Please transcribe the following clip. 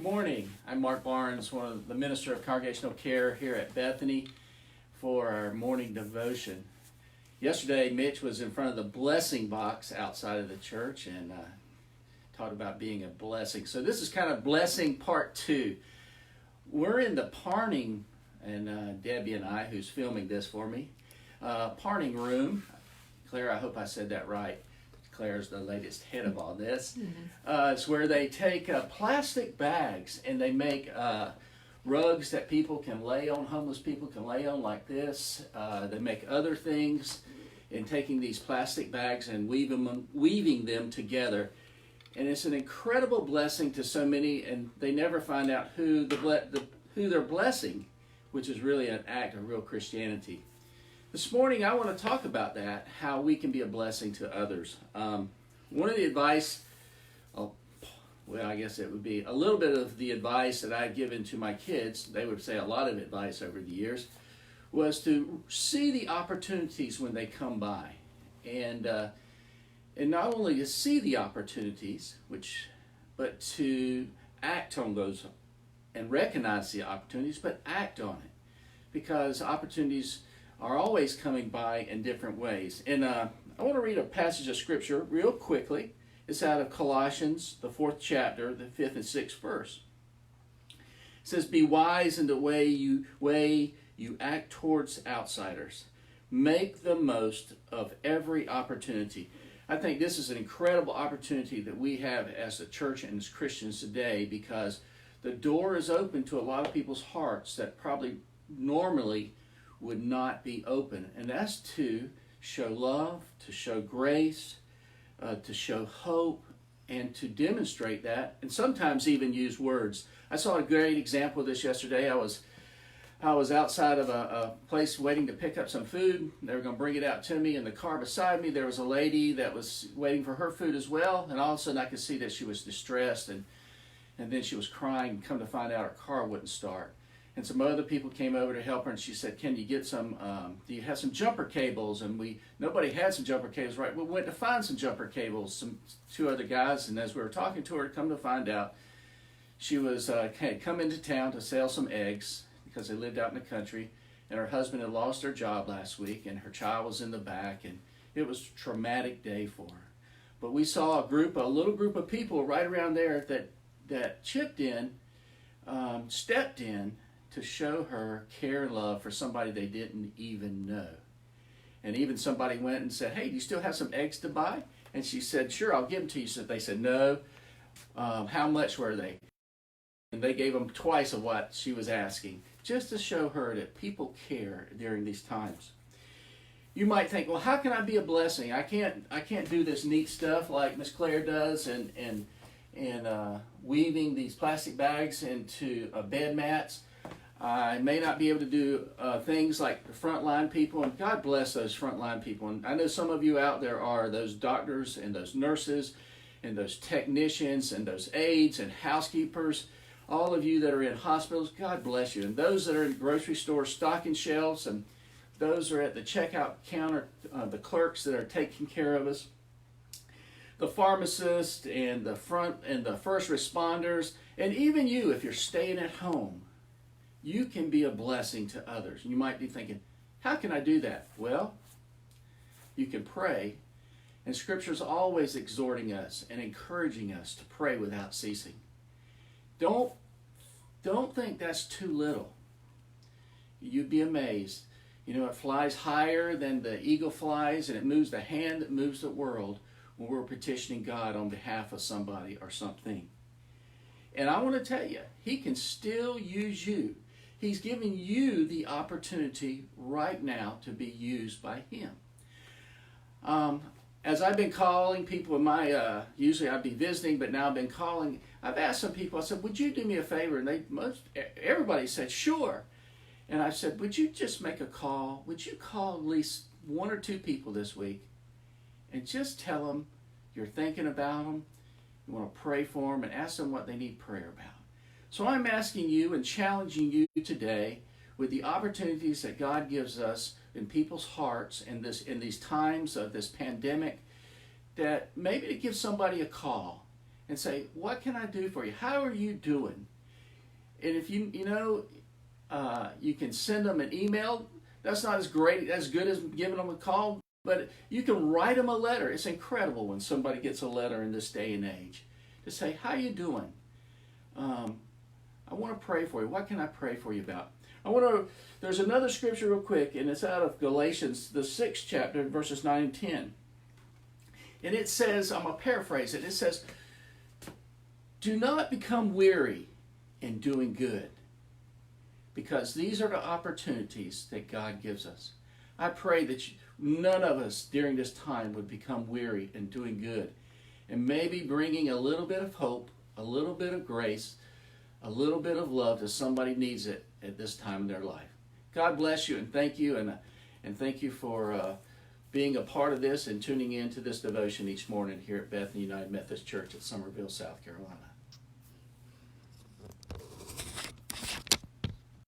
morning. I'm Mark Barnes, one of the minister of congregational care here at Bethany for our morning devotion. Yesterday, Mitch was in front of the blessing box outside of the church and talked about being a blessing. So this is kind of blessing part 2. We're in the parting, and Debbie and I, who's filming this for me, parting room. Claire, I hope I said that right. Claire's the latest head of all this. It's where they take plastic bags and they make rugs that people can lay on, homeless people can lay on like this. They make other things in taking these plastic bags and weaving them together. And it's an incredible blessing to so many, and they never find out who they're blessing, which is really an act of real Christianity. This morning, I want to talk about that, how we can be a blessing to others. One of the advice, I guess it would be a little bit of the advice that I've given to my kids, they would say a lot of advice over the years, was to see the opportunities when they come by. And not only to see the opportunities, but to act on those and recognize the opportunities, but act on it. Because opportunities are always coming by in different ways. And I want to read a passage of scripture real quickly. It's out of Colossians, the 4th chapter, the 5th and 6th verse. It says, "Be wise in the way you act towards outsiders. Make the most of every opportunity." I think this is an incredible opportunity that we have as a church and as Christians today, because the door is open to a lot of people's hearts that probably normally would not be open, and that's to show love, to show grace, to show hope, and to demonstrate that, and sometimes even use words. I saw a great example of this yesterday. I was outside of a place waiting to pick up some food. They were going to bring it out to me. In the car beside me, there was a lady that was waiting for her food as well, and all of a sudden I could see that she was distressed, and then she was crying, and come to find out her car wouldn't start. And some other people came over to help her, and she said, "Can you get some, do you have some jumper cables?" And nobody had some jumper cables, right? We went to find some jumper cables, two other guys, and as we were talking to her, come to find out, she was had come into town to sell some eggs because they lived out in the country, and her husband had lost their job last week, and her child was in the back, and it was a traumatic day for her. But we saw a little group of people right around there that chipped in, stepped in, to show her care and love for somebody they didn't even know. And even somebody went and said, "Hey, do you still have some eggs to buy?" And she said, "Sure, I'll give them to you." So they said, "No." How much were they? And they gave them twice of what she was asking, just to show her that people care during these times. You might think, well, how can I be a blessing? I can't do this neat stuff like Miss Claire does and weaving these plastic bags into bed mats. I may not be able to do things like the frontline people, and God bless those frontline people. And I know some of you out there are those doctors and those nurses and those technicians and those aides and housekeepers, all of you that are in hospitals, God bless you. And those that are in grocery stores stocking shelves, and those are at the checkout counter, the clerks that are taking care of us, the pharmacists and the first responders, and even you if you're staying at home. You can be a blessing to others. You might be thinking, how can I do that? Well, you can pray, and Scripture is always exhorting us and encouraging us to pray without ceasing. Don't think that's too little. You'd be amazed. You know, it flies higher than the eagle flies, and it moves the hand that moves the world when we're petitioning God on behalf of somebody or something. And I want to tell you, He can still use you. He's giving you the opportunity right now to be used by Him. As I've been calling people in usually I'd be visiting, but now I've been calling. I've asked some people, I said, "Would you do me a favor?" And everybody said, "Sure." And I said, "Would you just make a call? Would you call at least 1 or 2 people this week and just tell them you're thinking about them, you want to pray for them, and ask them what they need prayer about?" So I'm asking you and challenging you today with the opportunities that God gives us in people's hearts in these times of this pandemic, that maybe to give somebody a call and say, "What can I do for you? How are you doing?" And if you you can send them an email. That's not as great, as good as giving them a call, but you can write them a letter. It's incredible when somebody gets a letter in this day and age to say, how you doing? I want to pray for you. What can I pray for you about? There's another scripture real quick, and it's out of Galatians, the 6th chapter, verses 9 and 10. And it says, I'm going to paraphrase it. It says, do not become weary in doing good, because these are the opportunities that God gives us. I pray that none of us during this time would become weary in doing good, and maybe bringing a little bit of hope, a little bit of grace, a little bit of love to somebody needs it at this time in their life. God bless you, and thank you, and thank you for being a part of this and tuning in to this devotion each morning here at Bethany United Methodist Church at Summerville, South Carolina.